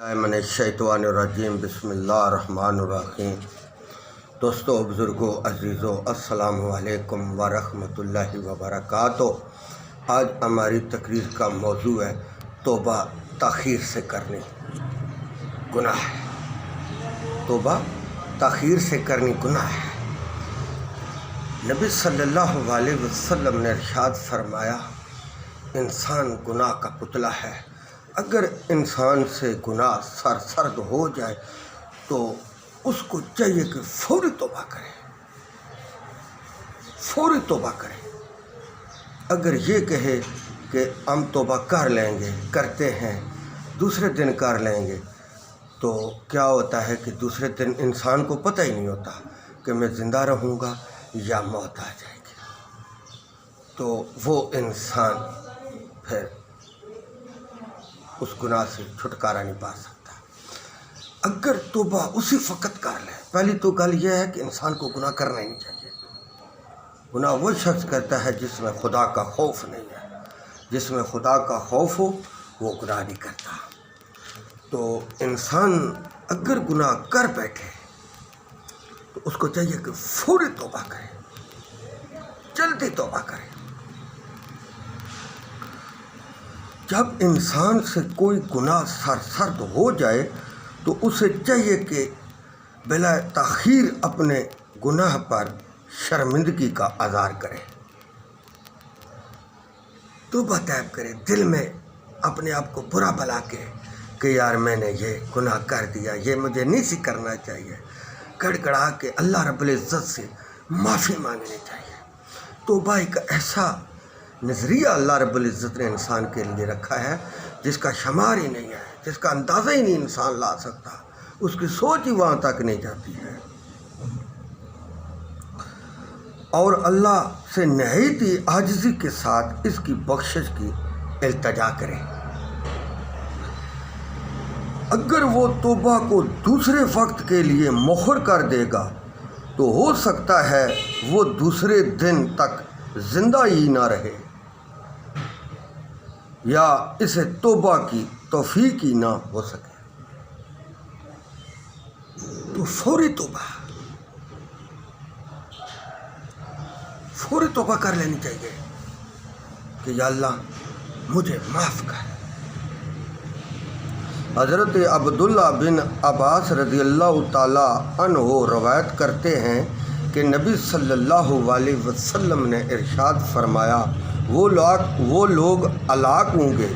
من الشیطان الرجیم بسم اللہ الرحمن الرحیم۔ دوستو، بزرگوں، عزیزوں، السلام علیکم ورحمۃ اللہ وبرکاتہ۔ آج ہماری تقریر کا موضوع ہے توبہ تاخیر سے کرنی گناہ ہے۔ توبہ تاخیر سے کرنی گناہ ہے۔ نبی صلی اللہ علیہ وسلم نے ارشاد فرمایا، انسان گناہ کا پتلا ہے۔ اگر انسان سے گناہ سرزد ہو جائے تو اس کو چاہیے کہ فوری توبہ کرے، فوری توبہ کرے۔ اگر یہ کہے کہ ہم توبہ کر لیں گے، کرتے ہیں، دوسرے دن کر لیں گے، تو کیا ہوتا ہے کہ دوسرے دن انسان کو پتہ ہی نہیں ہوتا کہ میں زندہ رہوں گا یا موت آ جائے گی، تو وہ انسان پھر اس گناہ سے چھٹکارا نہیں پا سکتا۔ اگر توبہ اسی وقت کر لے، پہلی تو گل یہ ہے کہ انسان کو گناہ کرنا ہی نہیں چاہیے۔ گناہ وہ شخص کرتا ہے جس میں خدا کا خوف نہیں ہے۔ جس میں خدا کا خوف ہو وہ گناہ نہیں کرتا۔ تو انسان اگر گناہ کر بیٹھے تو اس کو چاہیے کہ فوری توبہ کرے، جلدی توبہ کرے۔ جب انسان سے کوئی گناہ سرزد ہو جائے تو اسے چاہیے کہ بلا تاخیر اپنے گناہ پر شرمندگی کا اظہار کرے، توبہ طیب کرے، دل میں اپنے آپ کو برا بھلا کے کہ یار میں نے یہ گناہ کر دیا، یہ مجھے نہیں سی کرنا چاہیے، گڑگڑا کے اللہ رب العزت سے معافی مانگنی چاہیے۔ توبہ ایک ایسا نظریہ اللہ رب العزت نے انسان کے لیے رکھا ہے جس کا شمار ہی نہیں ہے، جس کا اندازہ ہی نہیں انسان لا سکتا، اس کی سوچ ہی وہاں تک نہیں جاتی ہے۔ اور اللہ سے نہایت ہی عاجزی کے ساتھ اس کی بخشش کی التجا کرے۔ اگر وہ توبہ کو دوسرے وقت کے لیے مؤخر کر دے گا تو ہو سکتا ہے وہ دوسرے دن تک زندہ ہی نہ رہے، یا اسے توبہ کی توفیق ہی نہ ہو سکے۔ تو فوری توبہ کر لینی چاہیے کہ یا اللہ مجھے معاف کر۔ حضرت عبداللہ بن عباس رضی اللہ تعالی عنہ روایت کرتے ہیں کہ نبی صلی اللہ علیہ وسلم نے ارشاد فرمایا، وہ لوگ ہلاک ہوں گے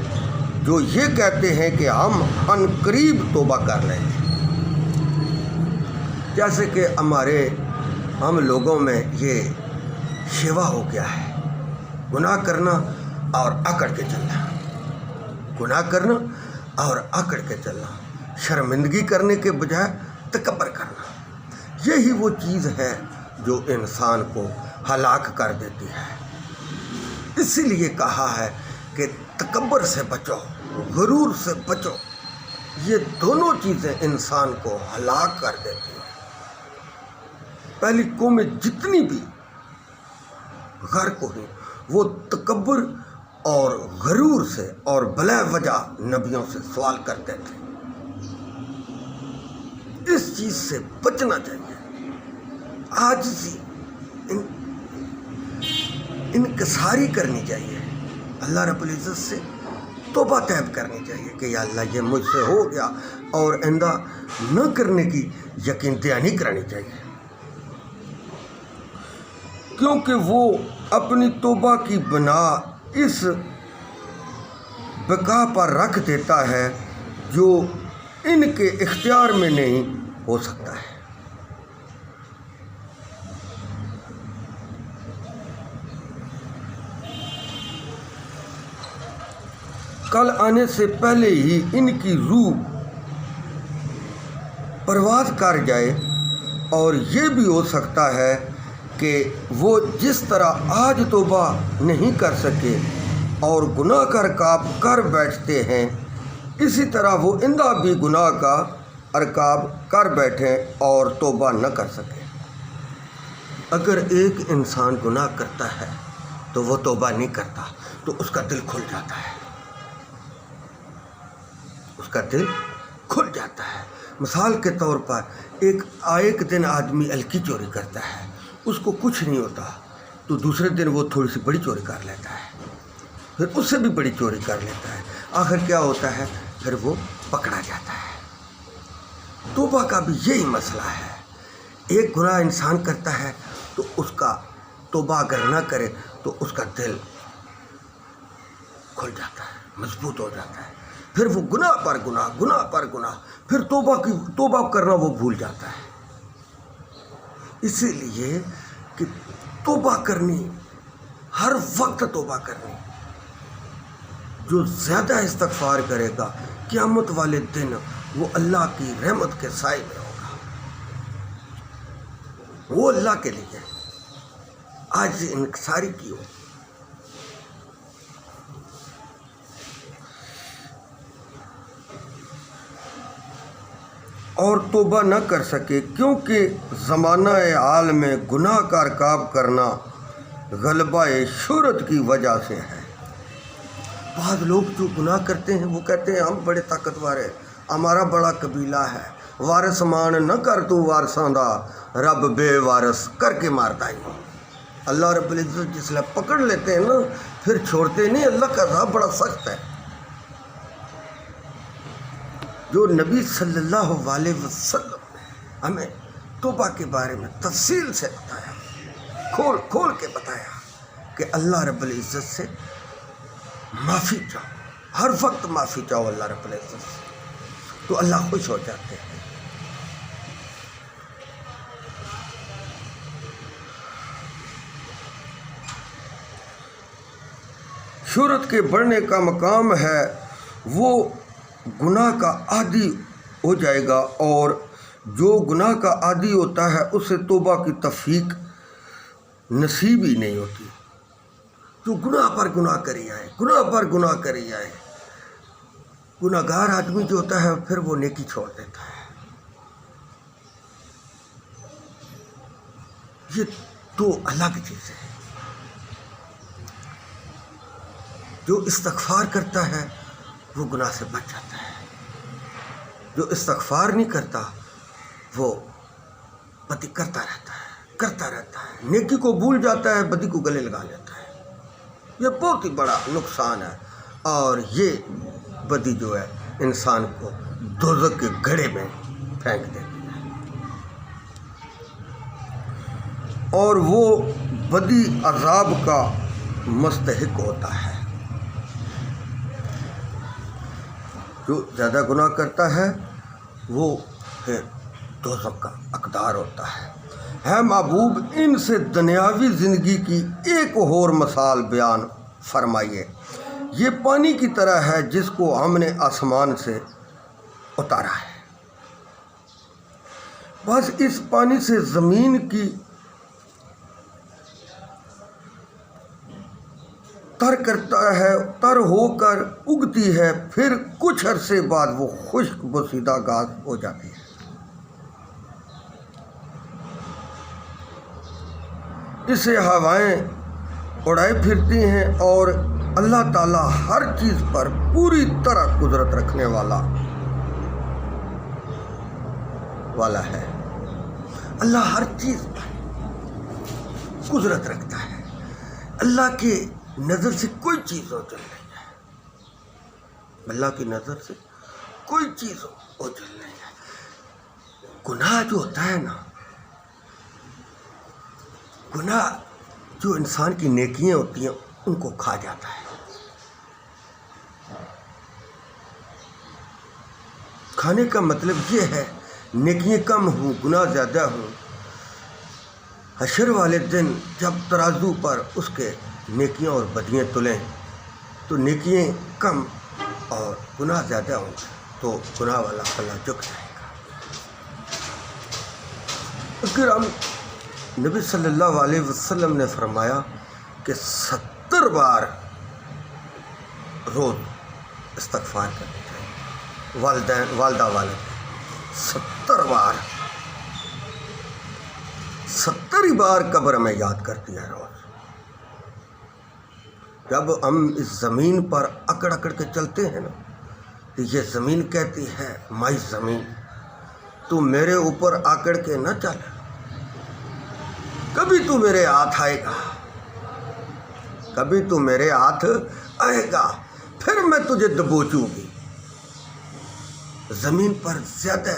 جو یہ کہتے ہیں کہ ہم عن قریب توبہ کر لیں گے۔ جیسے کہ ہم لوگوں میں یہ شیوا ہو گیا ہے، گناہ کرنا اور اکڑ کے چلنا، گناہ کرنا اور اکڑ کے چلنا، شرمندگی کرنے کے بجائے تکبر کرنا۔ یہی وہ چیز ہے جو انسان کو ہلاک کر دیتی ہے۔ اسی لیے کہا ہے کہ تکبر سے بچو، غرور سے بچو، یہ دونوں چیزیں انسان کو ہلاک کر دیتی ہیں۔ پہلی قومیں جتنی بھی غرق ہوئی وہ تکبر اور غرور سے اور بلا وجہ نبیوں سے سوال کرتے تھے۔ اس چیز سے بچنا چاہیے، عاجزی، انکساری کرنی چاہیے، اللہ رب العزت سے توبہ طیب کرنی چاہیے کہ یا اللہ یہ مجھ سے ہو گیا، اور آئندہ نہ کرنے کی یقین دہانی کرانی چاہیے، کیونکہ وہ اپنی توبہ کی بنا اس بقا پر رکھ دیتا ہے جو ان کے اختیار میں نہیں ہو سکتا ہے۔ کل آنے سے پہلے ہی ان کی روح پرواز کر جائے، اور یہ بھی ہو سکتا ہے کہ وہ جس طرح آج توبہ نہیں کر سکے اور گناہ کا ارکاب کر بیٹھتے ہیں، اسی طرح وہ آئندہ بھی گناہ کا ارکاب کر بیٹھیں اور توبہ نہ کر سکے۔ اگر ایک انسان گناہ کرتا ہے تو وہ توبہ نہیں کرتا تو اس کا دل کھل جاتا ہے، اس کا دل کھل جاتا ہے۔ مثال کے طور پر ایک دن آدمی ہلکی چوری کرتا ہے، اس کو کچھ نہیں ہوتا، تو دوسرے دن وہ تھوڑی سی بڑی چوری کر لیتا ہے، پھر اس سے بھی بڑی چوری کر لیتا ہے، آخر کیا ہوتا ہے؟ پھر وہ پکڑا جاتا ہے۔ توبہ کا بھی یہی مسئلہ ہے۔ ایک گناہ انسان کرتا ہے تو اس کا توبہ اگر نہ کرے تو اس کا دل کھل جاتا ہے، مضبوط ہو جاتا ہے، پھر وہ گناہ پر گناہ، پھر توبہ کرنا وہ بھول جاتا ہے۔ اسی لیے کہ توبہ کرنی، ہر وقت توبہ کرنی۔ جو زیادہ استغفار کرے گا قیامت والے دن وہ اللہ کی رحمت کے سائے میں ہوگا، وہ اللہ کے لیے آج انکساری کی ہو۔ اور توبہ نہ کر سکے کیونکہ زمانہ حال میں گناہ کا ارتکاب کرنا غلبہ شہرت کی وجہ سے ہے۔ بعض لوگ جو گناہ کرتے ہیں وہ کہتے ہیں ہم بڑے طاقتور ہیں، ہمارا بڑا قبیلہ ہے، وارث مان نہ کر تو وارثاں دا، رب بے وارث کر کے مارتا ہی۔ اللہ رب العزت جس لئے پکڑ لیتے ہیں نا پھر چھوڑتے نہیں۔ اللہ کا عذاب بڑا سخت ہے، جو نبی صلی اللہ علیہ وسلم نے ہمیں توبہ کے بارے میں تفصیل سے بتایا، کھول کے بتایا کہ اللہ رب العزت سے معافی چاہو، ہر وقت معافی چاہو اللہ رب العزت سے، تو اللہ خوش ہو جاتے ہیں۔ شہرت کے بڑھنے کا مقام ہے وہ گناہ کا عادی ہو جائے گا، اور جو گناہ کا عادی ہوتا ہے اسے توبہ کی توفیق نصیب ہی نہیں ہوتی۔ جو گناہ پر گناہ کری جائے، گناہ گار آدمی جو ہوتا ہے پھر وہ نیکی چھوڑ دیتا ہے۔ یہ دو الگ چیزیں ہیں۔ جو استغفار کرتا ہے وہ گناہ سے بچ جاتا ہے، جو استغفار نہیں کرتا وہ بدی کرتا رہتا ہے، نیکی کو بھول جاتا ہے، بدی کو گلے لگا لیتا ہے۔ یہ بہت ہی بڑا نقصان ہے، اور یہ بدی جو ہے انسان کو دوزخ کے گڑھے میں پھینک دیتی ہے، اور وہ بدی عذاب کا مستحق ہوتا ہے۔ جو زیادہ گناہ کرتا ہے وہ پھر دوزخ کا حقدار ہوتا ہے۔ محبوب ان سے دنیاوی زندگی کی ایک اور مثال بیان فرمائیے۔ یہ پانی کی طرح ہے جس کو ہم نے آسمان سے اتارا ہے، بس اس پانی سے زمین کی تر ہو کر اگتی ہے، پھر کچھ عرصے بعد وہ خشک بوسیدہ گھاس ہو جاتی ہے۔ اسے ہوائیں اڑائے پھرتی ہیں، اور اللہ تعالیٰ ہر چیز پر پوری طرح قدرت رکھنے والا ہے۔ اللہ ہر چیز پر قدرت رکھتا ہے۔ اللہ کے نظر سے کوئی چیز اوجھل نہیں ہے، اللہ کی نظر سے کوئی چیز اوجھل نہیں ہے۔ گناہ جو ہوتا ہے نا، گناہ جو انسان کی نیکیاں ہوتی ہیں ان کو کھا جاتا ہے۔ کھانے کا مطلب یہ ہے نیکیاں کم ہوں، گناہ زیادہ ہوں، حشر والے دن جب ترازو پر اس کے نیکیاں اور بدیاں تلیں تو نیکیاں کم اور گناہ زیادہ ہوں تو گناہ والا پلہ جھک جائے گا۔ اگر ہم نبی صلی اللہ علیہ وسلم نے فرمایا کہ 70 بار روز استغفار کرنی چاہیے، والدہ والد 70 بار، 70 بار قبر میں یاد کرتی ہے روز۔ جب ہم اس زمین پر اکڑ کے چلتے ہیں نا، یہ زمین کہتی ہے مائی زمین تو میرے اوپر آکڑ کے نہ چل، کبھی تو میرے ہاتھ آئے گا، کبھی تو میرے ہاتھ آئے گا، پھر میں تجھے دبوچوں گی۔ زمین پر زیادہ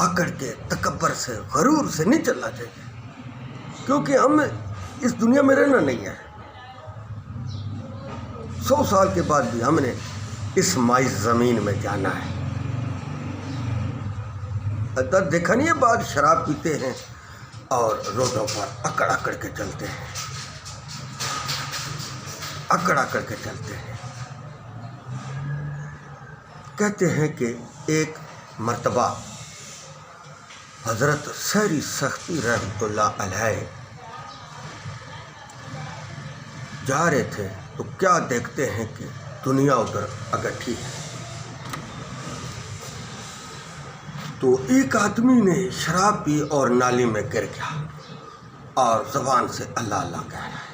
آکڑ کے تکبر سے غرور سے نہیں چلنا چاہیے، کیونکہ ہم اس دنیا میں رہنا نہیں ہے۔ 100 سال کے بعد بھی ہم نے اس مائی زمین میں جانا ہے۔ دیکھا نہیں ہے بعض شراب پیتے ہیں اور روڈوں پر اکڑ اکڑ کے چلتے ہیں، اکڑ اکڑ کے چلتے ہیں۔ کہتے ہیں کہ ایک مرتبہ حضرت سحری سختی رحمۃ اللہ علیہ جا رہے تھے تو کیا دیکھتے ہیں کہ دنیا ادھر اکٹھی ہے، تو ایک آدمی نے شراب پی اور نالی میں گر گیا اور زبان سے اللہ اللہ کہہ رہا ہے۔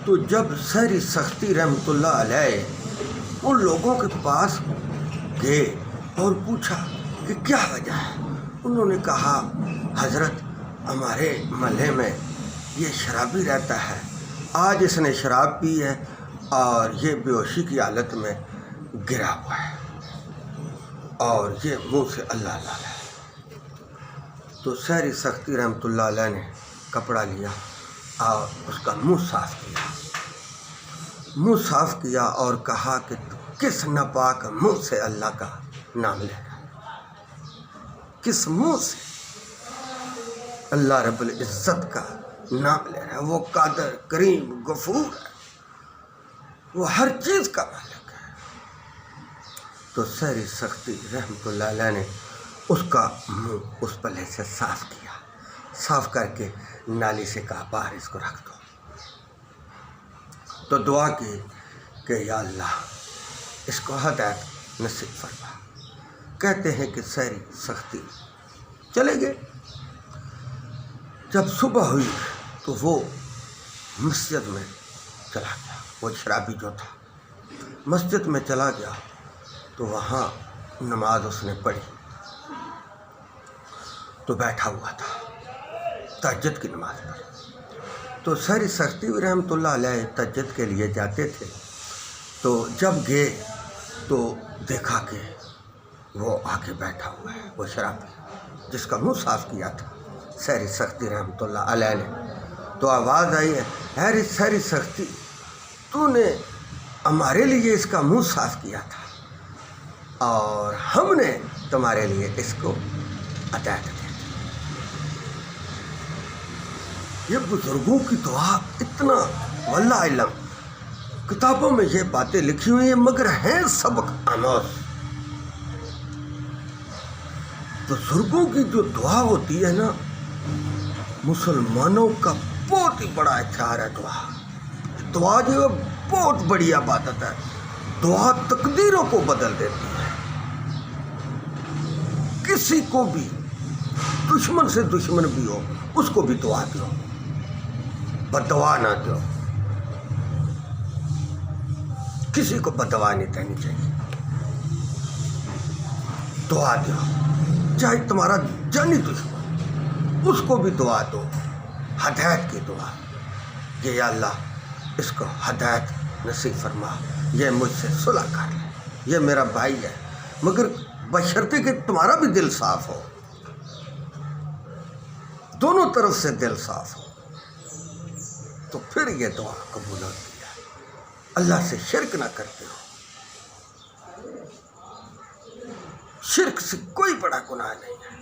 تو جب سحری سختی رحمۃ اللہ علیہ ان لوگوں کے پاس گئے اور پوچھا کہ کیا وجہ ہے، انہوں نے کہا حضرت ہمارے محلے میں یہ شرابی رہتا ہے، آج اس نے شراب پی ہے اور یہ بے ہوشی کی حالت میں گرا ہوا ہے اور یہ منہ سے اللہ اللہ ہے۔ تو سحری سختی رحمۃ اللہ علیہ نے کپڑا لیا اور اس کا منہ صاف کیا اور کہا کہ کس ناپاک منہ سے اللہ کا نام لے رہا ہے، کس منہ سے اللہ رب العزت کا نام لے رہا ہے۔ وہ قادر، کریم، غفور ہے، وہ ہر چیز کا مالک ہے۔ تو سحری سختی رحمۃ اللہ علیہ نے اس کا منہ اس پلے سے صاف کیا، صاف کر کے نالی سے کہا باہر اس کو رکھ دو۔ تو دعا کی کہ یا اللہ اس کو ہدایت نصیب فرما۔ کہتے ہیں کہ سحری سختی چلے گئے۔ جب صبح ہوئی تو وہ مسجد میں چلا گیا، وہ شرابی جو تھا مسجد میں چلا گیا تو وہاں نماز اس نے پڑھی تو بیٹھا ہوا تھا، تہجد کی نماز پڑھی۔ تو سحری سختی رحمۃ اللہ علیہ تہجد کے لیے جاتے تھے، تو جب گئے تو دیکھا کہ وہ آگے بیٹھا ہوا ہے، وہ شرابی جس کا منہ صاف کیا تھا سحری سختی رحمۃ اللہ علیہ نے۔ تو آواز آئی ہے سحری سختی، تو نے ہمارے لیے اس کا منہ صاف کیا تھا اور ہم نے تمہارے لیے اس کو ہدایت دی۔ یہ بزرگوں کی دعا اتنا واللہ علم کتابوں میں یہ باتیں لکھی ہوئی ہیں مگر ہیں سبق آموز۔ بزرگوں کی جو دعا ہوتی ہے نا، مسلمانوں کا بہت ہی بڑا اختیار ہے۔ دعا جو ہے بہت بڑی عبادت ہے۔ دعا تقدیروں کو بدل دیتی ہے۔ کسی کو بھی دشمن سے دشمن بھی ہو اس کو بھی دعا دو، بددعا نہ دو۔ کسی کو بددعا نہیں دینی چاہیے، دعا دو۔ چاہے تمہارا جانی دشمن، اس کو بھی دعا دو، ہدایت کی دعا کہ یا اللہ اس کو ہدایت نصیب فرما، یہ مجھ سے صلح کر لے، یہ میرا بھائی ہے، مگر بشرطے کہ تمہارا بھی دل صاف ہو، دونوں طرف سے دل صاف ہو، تو پھر یہ دعا قبول ہوتی ہے۔ اللہ سے شرک نہ کرتے ہو، شرک سے کوئی بڑا گناہ نہیں ہے۔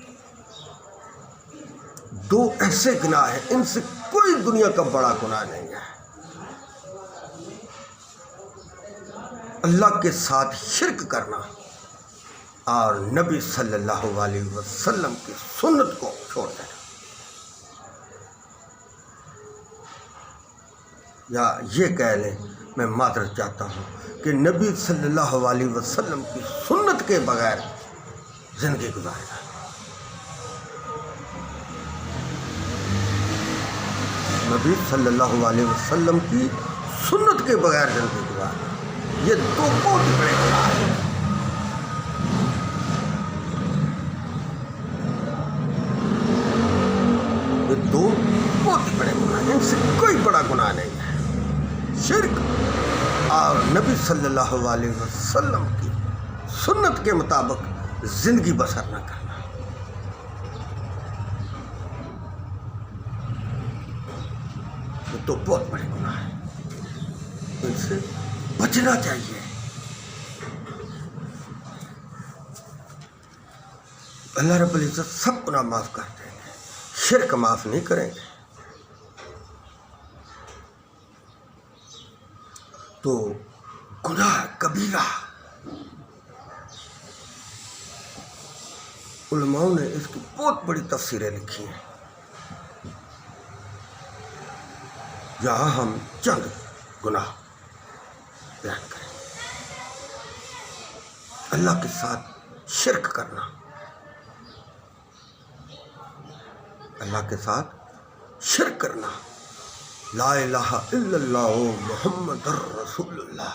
دو ایسے گناہ ہیں ان سے کوئی دنیا کا بڑا گناہ نہیں ہے، اللہ کے ساتھ شرک کرنا اور نبی صلی اللہ علیہ وسلم کی سنت کو چھوڑ دینا۔ یا یہ کہہ لیں، میں معذرت چاہتا ہوں کہ نبی صلی اللہ علیہ وسلم کی سنت کے بغیر زندگی گزارنا۔ نبی صلی اللہ علیہ وسلم کی سنت کے بغیر زندگی گزارنا۔ یہ دو بہت بڑے گناہ ہیں. یہ دو بہت بڑے گناہ ہیں، ان سے کوئی بڑا گناہ نہیں ہے. شرک اور نبی صلی اللہ علیہ وسلم کی سنت کے مطابق زندگی بسر نہ کرنا، یہ تو بہت بڑے گناہ ہیں. ان سے بچنا چاہیے. اللہ رب العزت سب گناہ معاف کر دیں گے، شرک معاف نہیں کریں گے. تو گناہ کبیرہ، علماء نے اس کی بہت بڑی تفسیریں لکھی ہیں. یہاں ہم چند گناہ بیان کریں. اللہ کے ساتھ شرک کرنا، اللہ کے ساتھ شرک کرنا، لا الہ الا اللہ محمد رسول اللہ،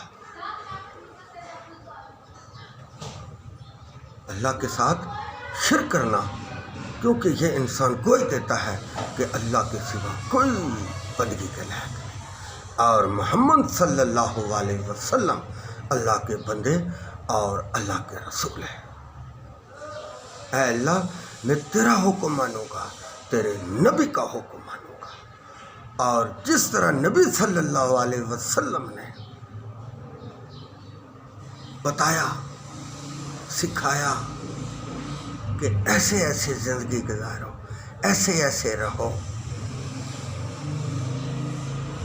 اللہ کے ساتھ شرک کرنا، کیونکہ یہ انسان گوئی دیتا ہے کہ اللہ کے سوا کوئی بندگی کے لائق نہیں، اور محمد صلی اللہ علیہ وسلم اللہ کے بندے اور اللہ کے رسول ہیں. اے اللہ، میں تیرا حکم مانوں گا، تیرے نبی کا حکم مانوں گا، اور جس طرح نبی صلی اللہ علیہ وسلم نے بتایا، سکھایا کہ ایسے ایسے زندگی گزارو، ایسے ایسے رہو،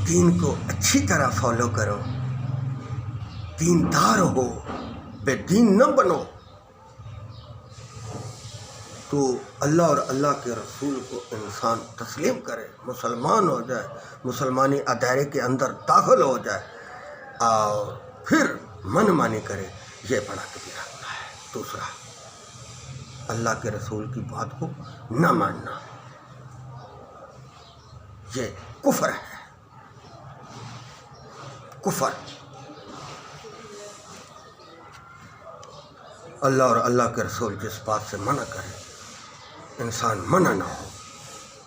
دین کو اچھی طرح فالو کرو، دیندار ہو، بے دین نہ بنو. تو اللہ اور اللہ کے رسول کو انسان تسلیم کرے، مسلمان ہو جائے، مسلمانی دائرے کے اندر داخل ہو جائے، اور پھر من مانی کرے، یہ بڑا کبیرہ گناہ ہے. دوسرا، اللہ کے رسول کی بات کو نہ ماننا، یہ کفر ہے. کفر. اللہ اور اللہ کے رسول جس بات سے منع کرے، انسان منع نہ ہو،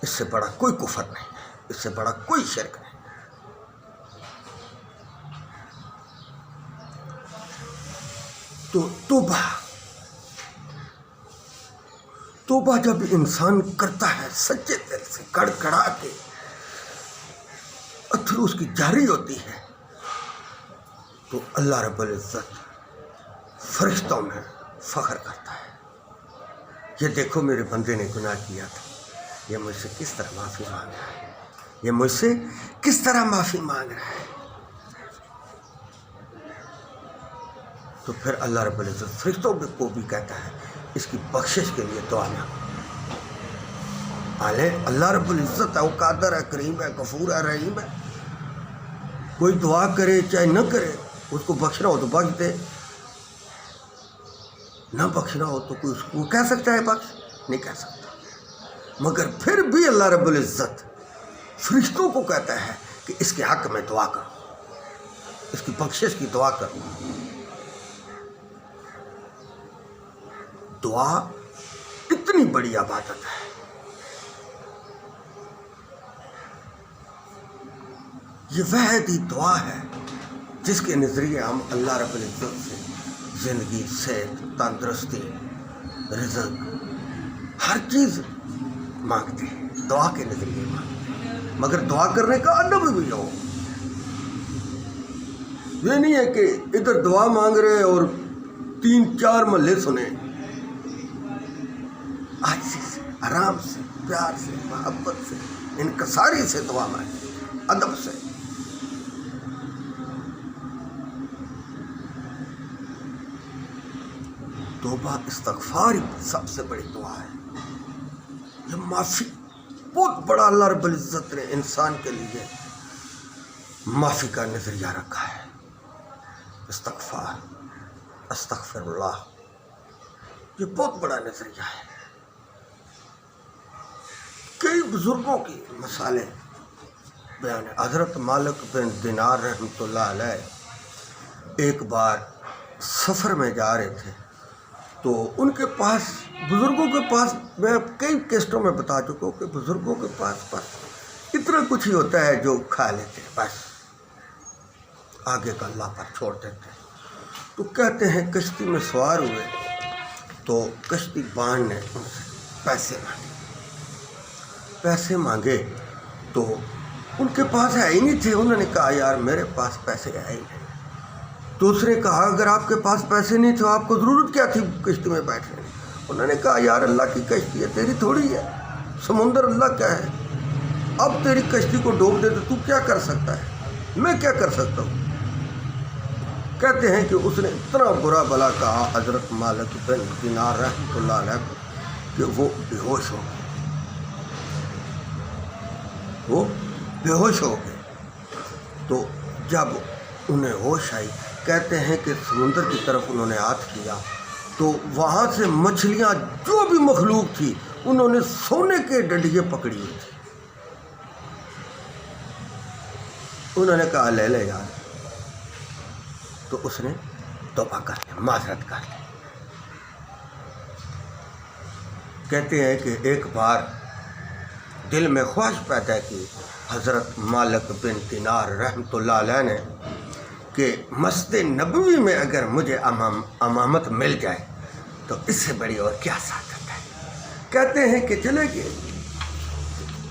اس سے بڑا کوئی کفر نہیں ہے، اس سے بڑا کوئی شرک نہیں. تو توبہ جب انسان کرتا ہے سچے دل سے، کڑ کڑا کے، اتھرو اس کی جاری ہوتی ہے، تو اللہ رب العزت فرشتوں میں فخر کرتا ہے. یہ دیکھو میرے بندے نے گناہ کیا تھا، یہ مجھ سے کس طرح معافی مانگ رہا ہے، یہ مجھ سے کس طرح معافی مانگ رہا ہے. تو پھر اللہ رب العزت فرشتوں کو بھی کہتا ہے اس کی بخشش کے لیے دعا نہ. اللہ رب العزت ہے، وہ قادر ہے، کریم ہے، غفور ہے، رحیم ہے. کوئی دعا کرے چاہے نہ کرے، اس کو بخشنا ہو تو بخش دے، نہ بخشنا ہو تو کوئی اس کو کہہ سکتا ہے بخش؟ نہیں کہہ سکتا. مگر پھر بھی اللہ رب العزت فرشتوں کو کہتا ہے کہ اس کے حق میں دعا کرو، اس کی بخشش کی دعا کرو. دعا اتنی بڑی عبادت ہے. یہ وحدی دعا ہے جس کے نظریے ہم اللہ رب العزت سے زندگی، صحت، تندرستی، رزق، ہر چیز مانگتے ہیں، دعا کے نظریے مانگتے ہیں. مگر دعا کرنے کا ادب بھی ہو. یہ نہیں ہے کہ ادھر دعا مانگ رہے اور 3-4 محلے سنیں. آجزی سے، آرام سے، پیار سے، محبت سے، انکساری سے دعا مانگیں، ادب سے. توبہ استغفار سب سے بڑی دعا ہے. یہ معافی بہت بڑا اللہ رب العزت نے انسان کے لیے معافی کا نظریہ رکھا ہے. استغفار، استغفر اللہ، یہ بہت بڑا نظریہ ہے. کئی بزرگوں کی مثالیں بیان ہے. حضرت مالک بن دینار رحمۃ اللہ علیہ ایک بار سفر میں جا رہے تھے تو ان کے پاس بزرگوں کے پاس، میں کئی قسطوں میں بتا چکا ہوں کہ بزرگوں کے پاس اتنا کچھ ہی ہوتا ہے جو کھا لیتے ہیں، بس آگے کا اللہ پر چھوڑ دیتے ہیں۔ تو کہتے ہیں کشتی میں سوار ہوئے تو کشتی بان نے ان سے پیسے مانگے تو ان کے پاس ہے ہی نہیں تھے۔ انہوں نے کہا یار میرے پاس پیسے ہے ہی نہیں۔ دوسرے کہا اگر آپ کے پاس پیسے نہیں تو آپ کو ضرورت کیا تھی کشتی میں بیٹھنے؟ انہوں نے کہا یار اللہ کی کشتی ہے، تیری تھوڑی ہے، سمندر اللہ کا ہے، اب تیری کشتی کو ڈوب دے تو کیا کر سکتا ہے، میں کیا کر سکتا ہوں؟ کہتے ہیں کہ اس نے اتنا برا بلا کہا حضرت مالک بن دینار رحمۃ اللہ علیہ کو کہ وہ بے ہوش ہو گئے۔ تو جب انہیں ہوش آئی، کہتے ہیں کہ سمندر کی طرف انہوں نے ہاتھ کیا تو وہاں سے مچھلیاں جو بھی مخلوق تھی انہوں نے سونے کے ڈنڈیے پکڑی ہوئی تھی۔ انہوں نے کہا لے لے یار، تو اس نے توبہ کر لیا، معذرت کر لی۔ کہتے ہیں کہ ایک بار دل میں خواہش پیدا کی حضرت مالک بن دینار رحمۃ اللہ علیہ نے کہ مسجد نبوی میں اگر مجھے امامت مل جائے تو اس سے بڑی اور کیا سعادت ہے۔ کہتے ہیں کہ چلے گئے،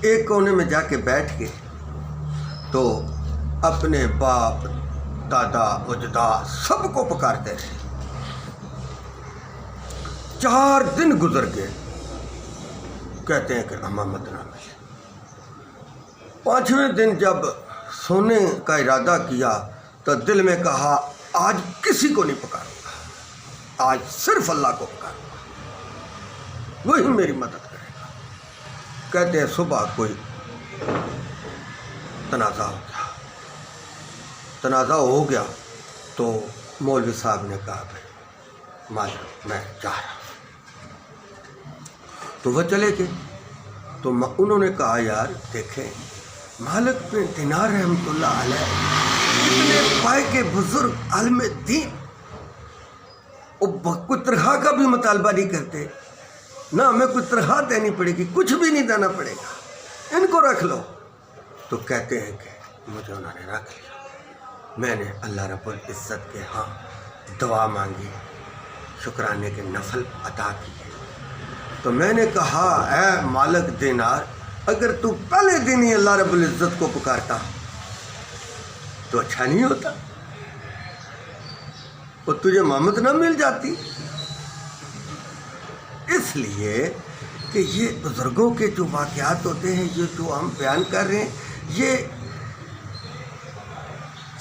ایک کونے میں جا کے بیٹھ گئے تو اپنے باپ دادا اجداد سب کو پکارتے رہے۔ 4 دن گزر گئے، کہتے ہیں کہ امامت نہ ملی۔ 5ویں دن جب سونے کا ارادہ کیا تو دل میں کہا آج کسی کو نہیں پکاروں گا، آج صرف اللہ کو پکاروں گا، وہی میری مدد کرے گا۔ کہتے ہیں صبح کوئی تنازع ہو گیا تو مولوی صاحب نے کہا بھائی مالک میں جا رہا ہوں، تو وہ چلے گئے۔ تو انہوں نے کہا یار دیکھیں مالک بن دینار رحمۃ اللہ علیہ اتنے پائے کے بزرگ عالم دین، کوئی تنخواہ کا بھی مطالبہ نہیں کرتے، نہ ہمیں کوئی تنخواہ دینی پڑے گی، کچھ بھی نہیں دینا پڑے گا، ان کو رکھ لو۔ تو کہتے ہیں کہ مجھے انہوں نے رکھ لیا، میں نے اللہ رب العزت کے ہاں دعا مانگی، شکرانے کے نفل ادا کیے۔ تو میں نے کہا اے مالک دینار، اگر تو پہلے دن ہی اللہ رب العزت کو پکارتا تو اچھا نہیں ہوتا، اور تجھے امامت نہ مل جاتی۔ اس لیے کہ یہ بزرگوں کے جو واقعات ہوتے ہیں، یہ جو ہم بیان کر رہے ہیں، یہ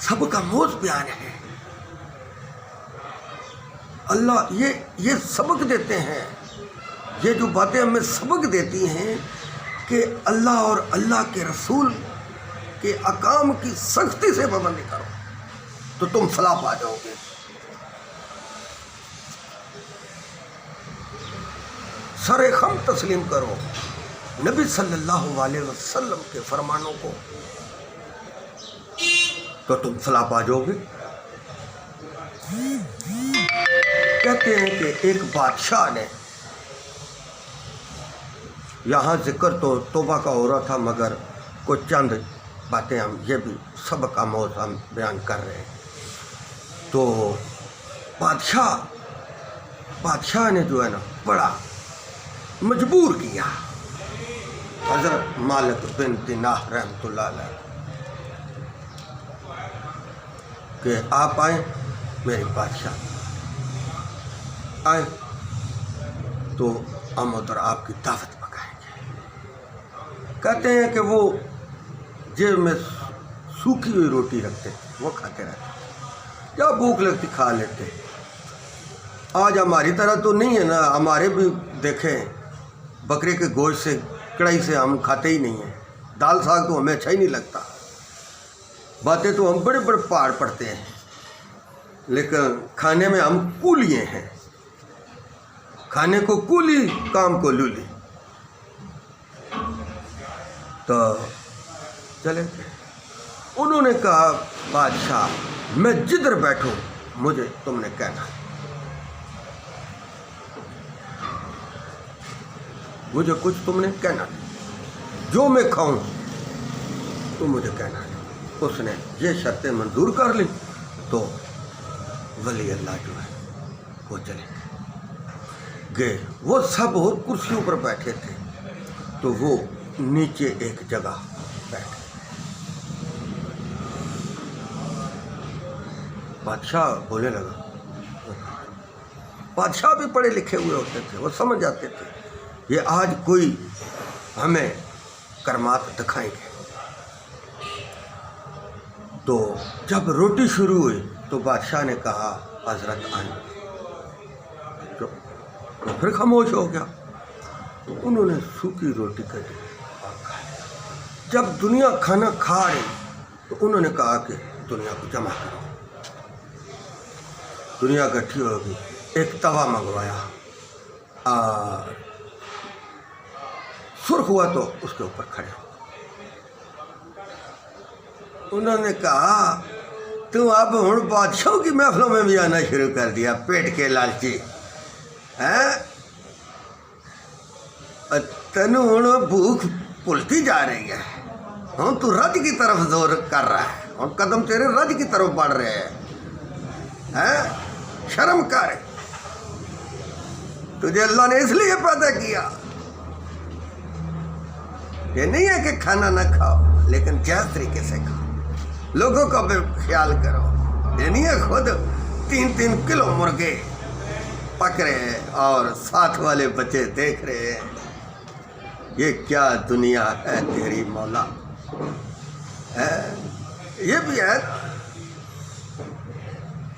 سب کا موز بیان ہے۔ اللہ یہ سبق دیتے ہیں، یہ جو باتیں ہمیں سبق دیتی ہیں کہ اللہ اور اللہ کے رسول کے احکام کی سختی سے پابندی کرو تو تم فلاح پا جاؤ گے۔ سر خم تسلیم کرو نبی صلی اللہ علیہ وسلم کے فرمانوں کو تو تم فلاح پا جاؤ گے۔ کہتے ہیں کہ ایک بادشاہ نے، یہاں ذکر تو توبہ کا ہو رہا تھا مگر کچھ چند باتیں ہم یہ بھی سبق آموز ہم بیان کر رہے ہیں۔ تو بادشاہ نے جو ہے نا بڑا مجبور کیا حضرت مالک بن دینار رحمۃ اللہ علیہ کہ آپ آئیں، میرے بادشاہ آئیں تو ہم ادھر آپ کی دعوت پکائیں گے۔ کہتے ہیں کہ وہ جیب میں سوکھی ہوئی روٹی رکھتے وہ کھاتے رہتے، یا بھوک لگتی کھا لیتے۔ آج ہماری طرح تو نہیں ہے نا، ہمارے بھی دیکھیں بکرے کے گوشت سے کڑھائی سے ہم کھاتے ہی نہیں ہیں، دال ساگ تو ہمیں اچھا ہی نہیں لگتا، باتیں تو ہم بڑے بڑے پہاڑ پڑھتے ہیں، لیکن کھانے میں ہم کولیے ہیں، کھانے کو کولی کام کو لولی۔ تو چلے گئے، انہوں نے کہا بادشاہ میں جدھر بیٹھوں مجھے تم نے کہنا ہے، مجھے کچھ تم نے کہنا ہے، جو میں کھاؤں تو مجھے کہنا ہے۔ اس نے یہ شرطیں منظور کر لی تو ولی اللہ جو ہے وہ چلے گئے۔ وہ سب اور کرسیوں پر بیٹھے تھے تو وہ نیچے ایک جگہ بیٹھے۔ بادشاہ بولنے لگا، بادشاہ بھی پڑھے لکھے ہوئے ہوتے تھے، وہ سمجھ جاتے تھے یہ آج کوئی ہمیں کرامات دکھائیں گے۔ تو جب روٹی شروع ہوئی تو بادشاہ نے کہا حضرت آئیں، تو پھر خاموش ہو گیا۔ تو انہوں نے سوکھی روٹی کٹی اور کھائی۔ جب دنیا کھانا کھا رہی تو انہوں نے کہا کہ دنیا کو جمع کرو۔ دنیا اکٹھی ہوگی، ایک توا منگوایا اور سرخ ہوا تو اس کے اوپر کھڑے ہو۔ انہوں نے کہا تو اب ہوں بادشاہوں کی محفلوں میں بھی آنا شروع کر دیا، پیٹ کے لالچی ہے، تینوں ہوں بھوک پلتی جا رہی ہے، ہوں تو رج کی طرف زور کر رہا ہے، ہوں قدم تیرے رج کی طرف بڑھ رہے ہیں، شرم کر، تجھے اللہ نے اس لیے پیدا کیا، یہ نہیں ہے کہ کھانا نہ کھاؤ لیکن جائز طریقے سے کھاؤ، لوگوں کا بھی خیال کرو، یہ نہیں ہے خود 3-3 کلو مرغے پک رہے ہیں اور ساتھ والے بچے دیکھ رہے ہیں۔ یہ کیا دنیا ہے تیری مولا ہے؟ یہ بھی ہے،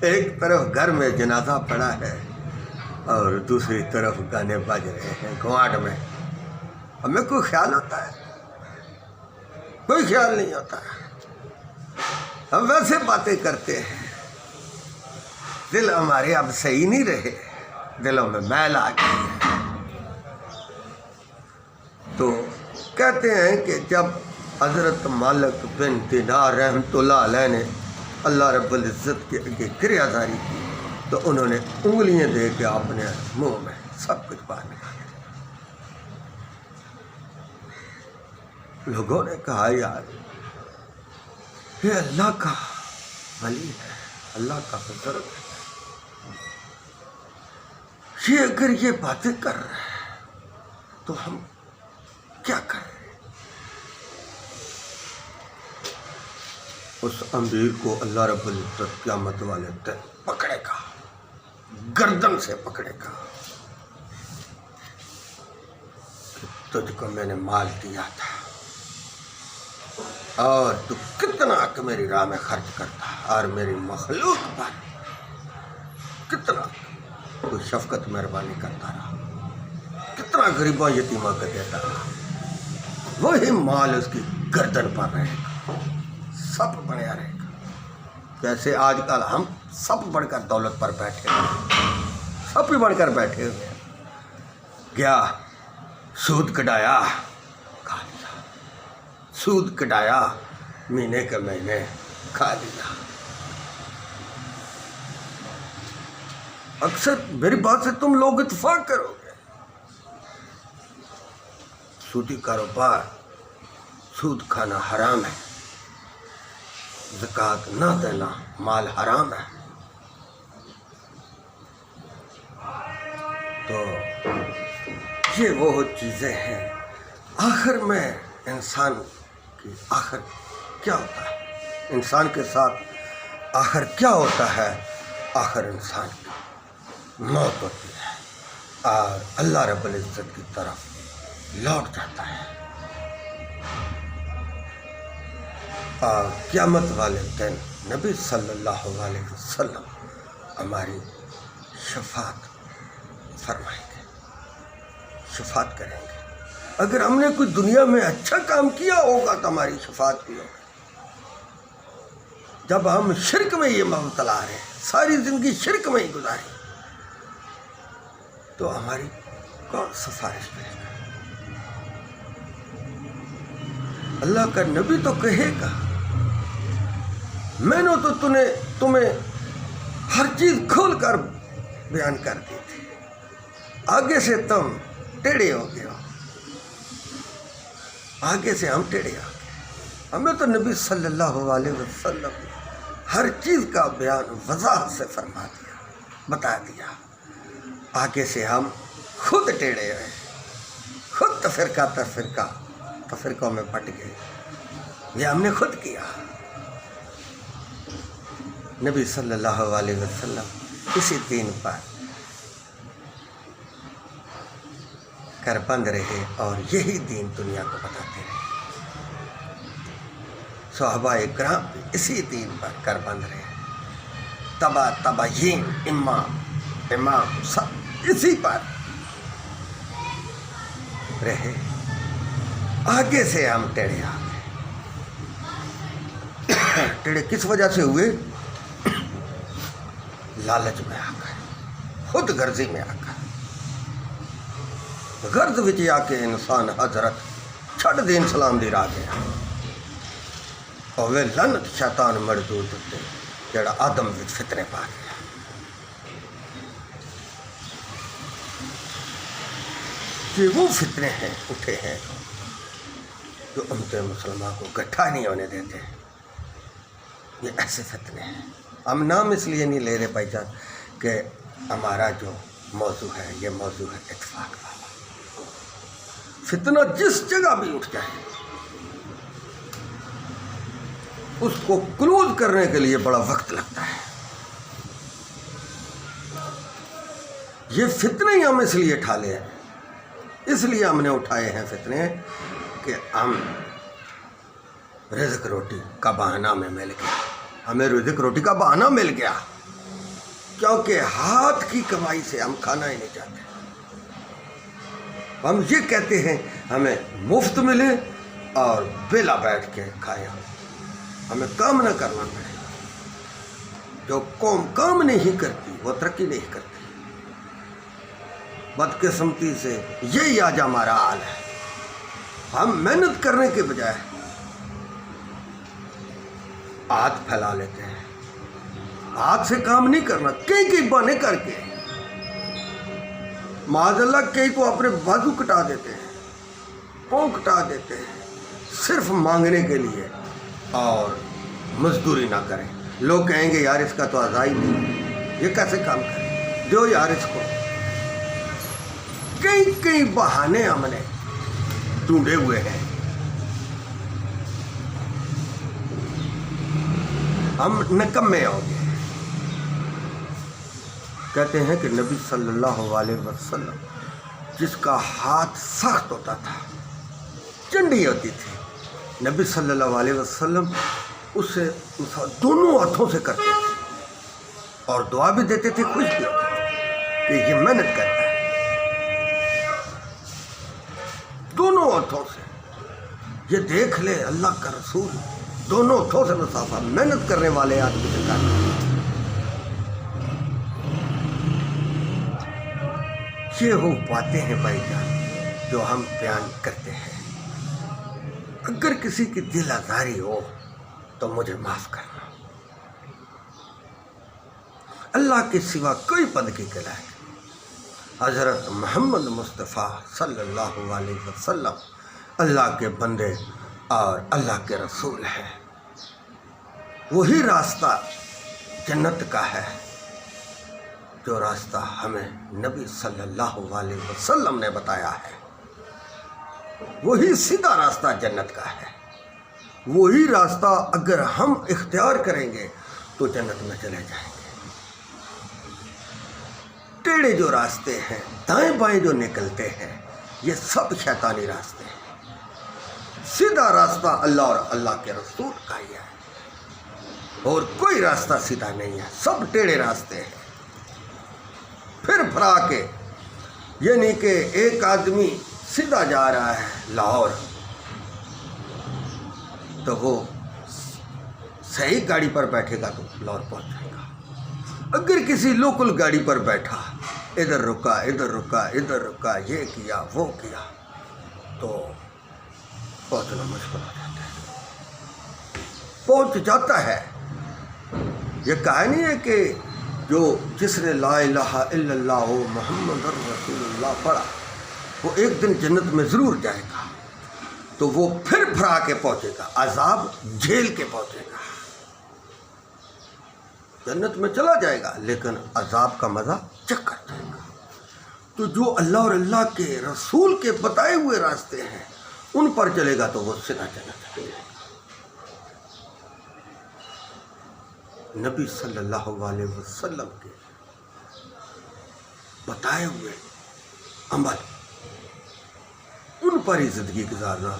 ایک طرف گھر میں جنازہ پڑا ہے اور دوسری طرف گانے بج رہے ہیں گوانڈ میں، ہمیں کوئی خیال ہوتا ہے؟ کوئی خیال نہیں ہوتا ہے، ہم ویسے باتیں کرتے ہیں، دل ہمارے اب صحیح نہیں رہے، دلوں میں میل آ گئی ہے۔ تو کہتے ہیں کہ جب حضرت مالک بن دینار رحمۃ اللہ علیہ نے اللہ رب العزت کے آگے کریا داری کی تو انہوں نے انگلیاں دے کے اپنے منہ میں سب کچھ باہر نکالا۔ لوگوں نے کہا یار یہ اللہ کا ولی ہے، اللہ کا بزرگ ہے، یہ اگر یہ باتیں کر رہے ہیں تو ہم کیا کر رہے ہیں؟ اس امیر کو اللہ رب العزت قیامت والے دن پکڑے گا، گردن سے پکڑے گا کہ تجھ کو میں نے مال دیا تھا اور تو کتنا کہ میری راہ میں خرچ کرتا اور میری مخلوق پر کتنا کوئی شفقت مہربانی کرتا رہا، کتنا غریبوں یتیموں کو دیتا رہا، وہی مال اس کی گردن پر رہے گا، سب بڑھیا رہے گا۔ جیسے آج کل ہم سب بڑھ کر دولت پر بیٹھے ہوئے، سب بھی بڑھ کر بیٹھے ہوئے ہیں، گیا سود کٹایا کھا لیا، سود کٹایا مہینے کے مہینے کھا لیا۔ اکثر میری بات سے تم لوگ اتفاق کرو گے، سودی کاروبار، سود کھانا حرام ہے، زکوٰۃ نہ دینا مال حرام ہے۔ تو یہ وہ چیزیں ہیں، آخر میں انسان کی آخر کیا ہوتا ہے، انسان کے ساتھ آخر کیا ہوتا ہے؟ آخر انسان کی موت ہوتی ہے اور اللہ رب العزت کی طرف لوٹ جاتا ہے، اور قیامت والے دن نبی صلی اللہ علیہ وسلم ہماری شفاعت فرمائیں گے، شفاعت کریں گے۔ اگر ہم نے کوئی دنیا میں اچھا کام کیا ہوگا تو ہماری شفاعت بھی ہوگی۔ جب ہم شرک میں یہ مبتلا رہے، ساری زندگی شرک میں ہی گزاری، تو ہماری کون سفارش کرے گا؟ اللہ کا نبی تو کہے گا میں نے تو تمہیں ہر چیز کھول کر بیان کر دی تھی. آگے سے تم ٹیڑھے ہو گئے ہو، آگے سے ہم ٹیڑھے ہو گئے. ہمیں تو نبی صلی اللہ علیہ وسلم ہر چیز کا بیان وضاحت سے فرما دیا، بتا دیا. آگے سے ہم خود ٹیڑھے ہوئے، خود تفرقوں میں بٹ گئے. یہ ہم نے خود کیا. نبی صلی اللہ علیہ وسلم اسی دین پر کر بند رہے اور یہی دین دنیا کو بتاتے رہے. صحابہ کرام بھی اسی دین پر کر بند رہے. تابعین، امام سب اسی پر رہے. آگے سے ہم ٹیڑھے آ گئے. ٹیڑھے کس وجہ سے ہوئے؟ لالچ میں آ گئے، خود غرضی میں آ گئے. غرض وچ آ کے انسان حضرت چھڑ دین اسلام دی راہ گیا. اور وہ لعنت شیطان مردود تے جڑا آدم وچ فتنے پا گیا. یہ وہ فتنے ہیں اٹھے ہیں جو امت مسلمان کو گٹھا نہیں ہونے دیتے. یہ ایسے فتنے ہیں. ہم نام اس لیے نہیں لے رہے بھائی جان کہ ہمارا جو موضوع ہے یہ موضوع ہے اتفاق والا. فتنہ جس جگہ بھی اٹھ جائے اس کو کلوز کرنے کے لیے بڑا وقت لگتا ہے. یہ فتنے ہی ہم اس لیے ٹھالے ہیں، اس لیے ہم نے اٹھائے ہیں فتنے کہ ہم رزق روٹی کا بہانہ ہمیں مل گیا. ہمیں رزق روٹی کا بہانہ مل گیا کیونکہ ہاتھ کی کمائی سے ہم کھانا ہی نہیں چاہتے. ہم یہ کہتے ہیں ہمیں مفت ملے اور بلا بیٹھ کے کھائے، ہمیں کام نہ کرنا پڑے. جو قوم کام نہیں کرتی وہ ترقی نہیں کرتی. بدقسمتی سے یہی آج ہمارا حال ہے. ہم محنت کرنے کے بجائے ہاتھ پھیلا لیتے ہیں. ہاتھ سے کام نہیں کرنا، کئی بہانے کر کے معاذ اللہ کئی تو اپنے بازو کٹا دیتے ہیں، پاؤں کٹا دیتے ہیں صرف مانگنے کے لیے اور مزدوری نہ کریں. لوگ کہیں گے یار اس کا تو عزائی نہیں، یہ کیسے کام کرے، دو یار اس کو. کئی بہانے ہم نے ڈھونڈے ہوئے ہیں. ہم نکمے ہو گئے. کہتے ہیں کہ نبی صلی اللہ علیہ وسلم جس کا ہاتھ سخت ہوتا تھا، چنڈی ہوتی تھی، نبی صلی اللہ علیہ وسلم اسے دونوں ہاتھوں سے کرتے تھے اور دعا بھی دیتے تھے، خوش بھی ہوتے تھے کہ یہ محنت کرتا ہے. دونوں ہاتھوں سے. یہ دیکھ لے اللہ کا رسول دونوں ہاتھوں سے مسافہ، محنت کرنے والے آدمی سے کرنا. یہ وہ باتیں ہیں بھائی جان جو ہم بیان کرتے ہیں. اگر کسی کی دل آزاری ہو تو مجھے معاف کرنا. اللہ کے سوا کوئی بندگی کے لائق حضرت محمد مصطفیٰ صلی اللہ علیہ وسلم اللہ کے بندے اور اللہ کے رسول ہیں. وہی راستہ جنت کا ہے جو راستہ ہمیں نبی صلی اللہ علیہ وسلم نے بتایا ہے. وہی سیدھا راستہ جنت کا ہے. وہی راستہ اگر ہم اختیار کریں گے تو جنت میں چلے جائیں گے. ٹیڑھے جو راستے ہیں، دائیں بائیں جو نکلتے ہیں، یہ سب شیطانی راستے ہیں. سیدھا راستہ اللہ اور اللہ کے رسول کا ہی ہے، اور کوئی راستہ سیدھا نہیں ہے، سب ٹیڑھے راستے ہیں. پھر بھرا کے یعنی کہ ایک آدمی سیدھا جا رہا ہے لاہور تو وہ صحیح گاڑی پر بیٹھے گا تو لاہور پہنچ جائے گا. اگر کسی لوکل گاڑی پر بیٹھا، ادھر رکا ادھر رکا ادھر رکا، یہ کیا وہ کیا، تو پہنچنا مشکل ہو جاتا ہے. پہنچ جاتا ہے. یہ کہا نہیں ہے کہ جس نے لا الہ الا اللہ محمد رسول اللہ پڑھا وہ ایک دن جنت میں ضرور جائے گا، تو وہ پھر بھرا کے پہنچے گا، عذاب جھیل کے پہنچے گا، جنت میں چلا جائے گا لیکن عذاب کا مزہ چکھ کر جائے گا۔ تو جو اللہ اور اللہ کے رسول کے بتائے ہوئے راستے ہیں ان پر چلے گا تو وہ سیدھا جنت چلے جائے گا۔ نبی صلی اللہ علیہ وسلم کے بتائے ہوئے عمل ان پر ہی زندگی گزارنا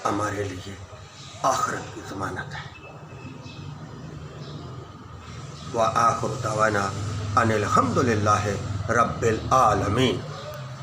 ہمارے لیے آخرت کی ضمانت ہے۔ وآخر دعوانا ان الحمد للہ رب العالمین۔